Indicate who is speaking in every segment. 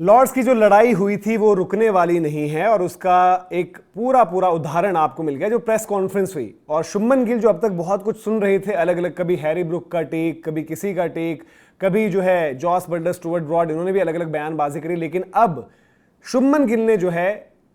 Speaker 1: Lord's की जो लड़ाई हुई थी वो रुकने वाली नहीं है और उसका एक पूरा पूरा उदाहरण आपको मिल गया जो प्रेस कॉन्फ्रेंस हुई। और शुभमन गिल जो अब तक बहुत कुछ सुन रहे थे अलग अलग, कभी हैरी ब्रुक का टेक, कभी किसी का टेक, कभी जो है जॉस बटलर, स्टुअर्ट ब्रॉड, इन्होंने भी अलग अलग बयानबाजी करी, लेकिन अब शुभमन गिल ने जो है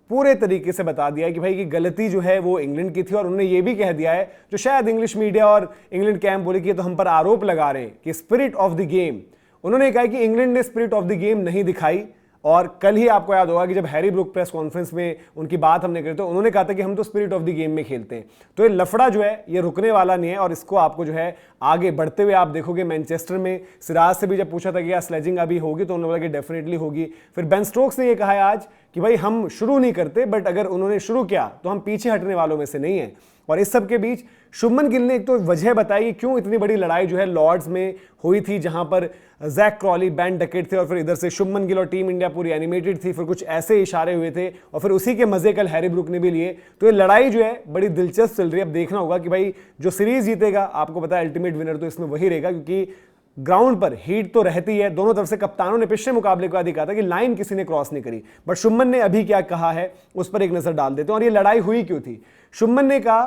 Speaker 1: पूरे तरीके से बता दिया कि भाई की गलती जो है वो इंग्लैंड की थी। और उन्होंने ये भी कह दिया है, जो शायद इंग्लिश मीडिया और इंग्लैंड कैंप बोले कि ये तो हम पर आरोप लगा रहे हैं कि स्पिरिट ऑफ द गेम, उन्होंने कहा कि इंग्लैंड ने स्पिरिट ऑफ द गेम नहीं दिखाई। और कल ही आपको याद होगा कि जब हैरी ब्रुक प्रेस कॉन्फ्रेंस में उनकी बात हमने करी तो उन्होंने कहा था कि हम तो स्पिरिट ऑफ द गेम में खेलते हैं। तो ये लफड़ा जो है ये रुकने वाला नहीं है और इसको आपको जो है आगे बढ़ते हुए आप देखोगे। मैनचेस्टर में सिराज से भी जब पूछा था कि क्या स्लेजिंग अभी होगी तो उन्होंने बोला कि डेफिनेटली होगी। फिर बेन स्टोक्स ने ये कहा है आज कि भाई हम शुरू नहीं करते, बट अगर उन्होंने शुरू किया तो हम पीछे हटने वालों में से नहीं है। और इस सब के बीच शुभमन गिल ने एक तो वजह बताई कि क्यों इतनी बड़ी लड़ाई जो है लॉर्ड्स में हुई थी, जहां पर जैक क्रॉली, बेन डकेट थे और फिर इधर से शुभमन गिल और टीम इंडिया पूरी एनिमेटेड थी। फिर कुछ ऐसे इशारे हुए थे और फिर उसी के मजे कल हैरी ब्रुक ने भी लिए। तो ये लड़ाई जो है बड़ी दिलचस्प चल रही है। अब देखना होगा कि भाई जो सीरीज जीतेगा, आपको पता है अल्टीमेट विनर तो इसमें वही रहेगा, क्योंकि ग्राउंड पर हीट तो रहती है। दोनों तरफ से कप्तानों ने पिछले मुकाबले को कहा था कि लाइन किसी ने क्रॉस नहीं करी, बट शुभमन ने अभी क्या कहा है उस पर एक नजर डाल देते हैं। और ये लड़ाई हुई क्यों थी? शुभमन ने कहा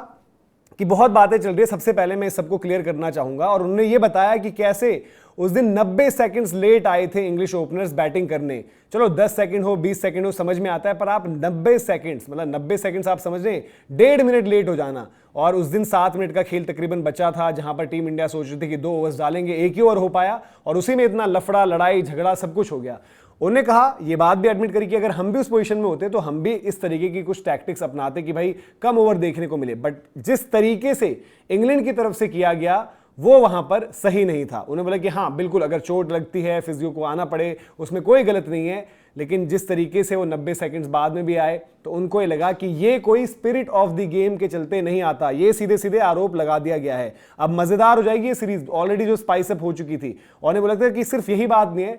Speaker 1: कि बहुत बातें चल रही है, सबसे पहले मैं सबको क्लियर करना चाहूंगा। और उन्होंने ये बताया कि कैसे उस दिन 90 सेकंड्स लेट आए थे इंग्लिश ओपनर्स बैटिंग करने। चलो 10 सेकंड हो, 20 सेकंड हो, समझ में आता है, पर आप 90 सेकंड्स, मतलब 90 सेकंड्स आप समझ रहे हैं, 1.5 मिनट लेट हो जाना। और उस दिन 7 मिनट का खेल तकरीबन बचा था, जहां पर टीम इंडिया सोच रही थी कि 2 ओवर्स डालेंगे, एक ही ओवर हो पाया और उसी में इतना लफड़ा, लड़ाई झगड़ा सब कुछ हो गया। उन्होंने कहा, ये बात भी एडमिट करी कि अगर हम भी उस पोजीशन में होते तो हम भी इस तरीके की कुछ टैक्टिक्स अपनाते कि भाई कम ओवर देखने को मिले। बट जिस तरीके से इंग्लैंड की तरफ से किया गया वो वहां पर सही नहीं था। उन्होंने बोला कि हाँ बिल्कुल, अगर चोट लगती है, फिजियो को आना पड़े, उसमें कोई गलत नहीं है, लेकिन जिस तरीके से वो 90 सेकंड्स बाद में भी आए तो उनको ये लगा कि ये कोई स्पिरिट ऑफ द गेम के चलते नहीं आता। ये सीधे सीधे आरोप लगा दिया गया है। अब मजेदार हो जाएगी ये सीरीज, ऑलरेडी जो स्पाइस अप हो चुकी थी। और उन्हें बोला था कि सिर्फ यही बात नहीं है,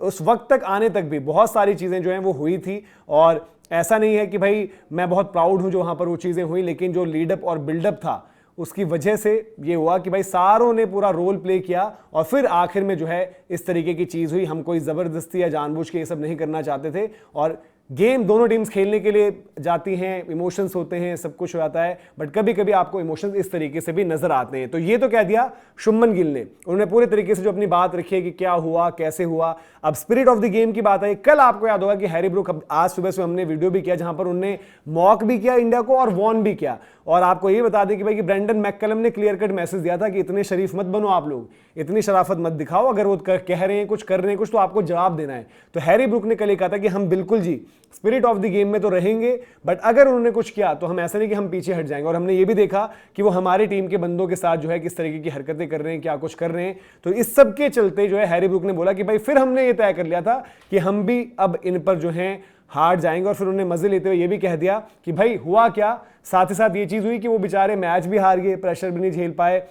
Speaker 1: उस वक्त तक आने तक भी बहुत सारी चीजें जो हैं वो हुई थी। और ऐसा नहीं है कि भाई मैं बहुत प्राउड हूं जो वहां पर वो चीजें हुई, लेकिन जो लीडअप और बिल्डअप था उसकी वजह से ये हुआ कि भाई सारों ने पूरा रोल प्ले किया और फिर आखिर में जो है इस तरीके की चीज हुई। हम कोई जबरदस्ती या जानबूझ के ये सब नहीं करना चाहते थे। और गेम दोनों टीम्स खेलने के लिए जाती हैं, इमोशंस होते हैं, सब कुछ हो जाता है, बट कभी कभी आपको इमोशंस इस तरीके से भी नजर आते हैं। तो ये तो कह दिया शुभमन गिल ने, उन्होंने पूरे तरीके से जो अपनी बात रखी है कि क्या हुआ, कैसे हुआ। अब स्पिरिट ऑफ द गेम की बात है, कल आपको याद होगा कि हैरी ब्रुक, आज सुबह से हमने वीडियो भी किया जहां पर उन्होंने मॉक भी किया इंडिया को और वॉर्न भी किया। और आपको ये बता दें कि भाई कि ब्रेंडन मैककलम ने क्लियर कट मैसेज दिया था कि इतने शरीफ मत बनो आप लोग, इतनी शराफत मत दिखाओ, अगर वो कह रहे हैं कुछ, कर रहे हैं कुछ, तो आपको जवाब देना है। तो हैरी ब्रुक ने कल कहा था कि हम बिल्कुल जी स्पिरिट ऑफ द गेम में तो रहेंगे, बट अगर उन्होंने कुछ किया तो हम ऐसा नहीं कि हम पीछे हट जाएंगे। और हमने ये भी देखा कि वो हमारी टीम के बंदों के साथ जो है किस तरीके की हरकतें कर रहे हैं, क्या कुछ कर रहे हैं। तो इस सब के चलते जो है हैरी ब्रुक ने बोला कि भाई फिर हमने ये तय कर लिया था कि हम भी अब इन पर जो है हार जाएंगे। और फिर उन्होंने मजे लेते हुए ये भी कह दिया कि भाई हुआ क्या, साथ ही साथ ये चीज हुई कि वो बेचारे मैच भी हार गए, प्रेशर भी नहीं झेल पाए।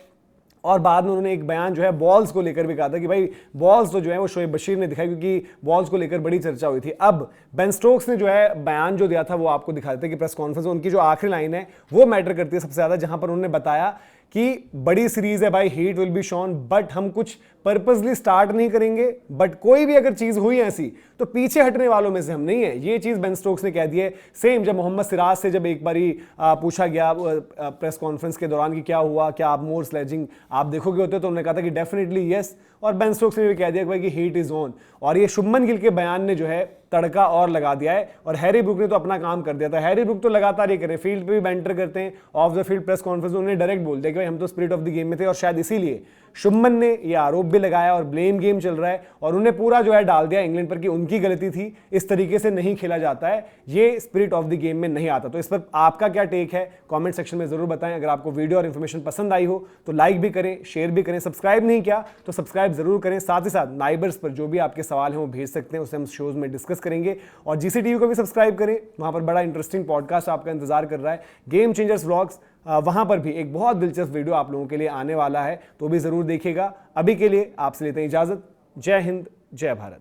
Speaker 1: और बाद में उन्होंने एक बयान जो है बॉल्स को लेकर भी कहा था कि भाई बॉल्स तो जो है वो शोएब बशीर ने दिखाई, क्योंकि बॉल्स को लेकर बड़ी चर्चा हुई थी। अब बेन स्टोक्स ने जो है बयान जो दिया था वो आपको दिखा देते कि प्रेस कॉन्फ्रेंस में उनकी जो आखिरी लाइन है वो मैटर करती है सबसे ज्यादा, जहां पर उन्होंने बताया कि बड़ी सीरीज है भाई, heat will be shown, but हम कुछ पर्पसली स्टार्ट नहीं करेंगे, बट कोई भी अगर चीज हुई ऐसी तो पीछे हटने वालों में से हम नहीं है। ये चीज बेन स्टोक्स ने कह दी है। सेम जब मोहम्मद सिराज से जब एक बारी पूछा गया प्रेस कॉन्फ्रेंस के दौरान कि क्या हुआ, क्या आप मोर स्लेजिंग आप देखोगे होते, तो उन्होंने कहा था कि डेफिनेटली यस। और बेन स्टोक्स ने भी कह दिया कि भाई कि हीट इज ऑन। और ये शुभमन गिल के बयान ने जो है तड़का और लगा दिया है। और हैरी ब्रुक ने तो अपना काम कर दिया था। हैरी ब्रुक तो लगातार ये करे, फील्ड पे भी बैंटर करते हैं, of the field press conference में उन्होंने डायरेक्ट बोल दिया कि भाई हम तो स्पिरिट ऑफ द गेम में थे। और शायद इसीलिए शुभमन ने ये आरोप भी लगाया और ब्लेम गेम चल रहा है और उन्हें पूरा जो है डाल दिया इंग्लैंड पर कि उनकी गलती थी, इस तरीके से नहीं खेला जाता है, ये स्पिरिट ऑफ द गेम में नहीं आता। तो इस पर आपका क्या टेक है कमेंट सेक्शन में जरूर बताएं। अगर आपको वीडियो और इन्फॉर्मेशन पसंद आई हो तो लाइक भी करें, शेयर भी करें, सब्सक्राइब नहीं किया तो सब्सक्राइब जरूर करें। साथ ही साथ नाइबर्स पर जो भी आपके सवाल हैं वो भेज सकते हैं, उसे हम शोज में डिस्कस करेंगे। और जीसीटीवी को भी सब्सक्राइब करें, वहां पर बड़ा इंटरेस्टिंग पॉडकास्ट आपका इंतजार कर रहा है, गेम चेंजर्स व्लॉग्स। वहां पर भी एक बहुत दिलचस्प वीडियो आप लोगों के लिए आने वाला है, तो भी जरूर देखिएगा। अभी के लिए आपसे लेते हैं इजाजत। जय हिंद, जय भारत।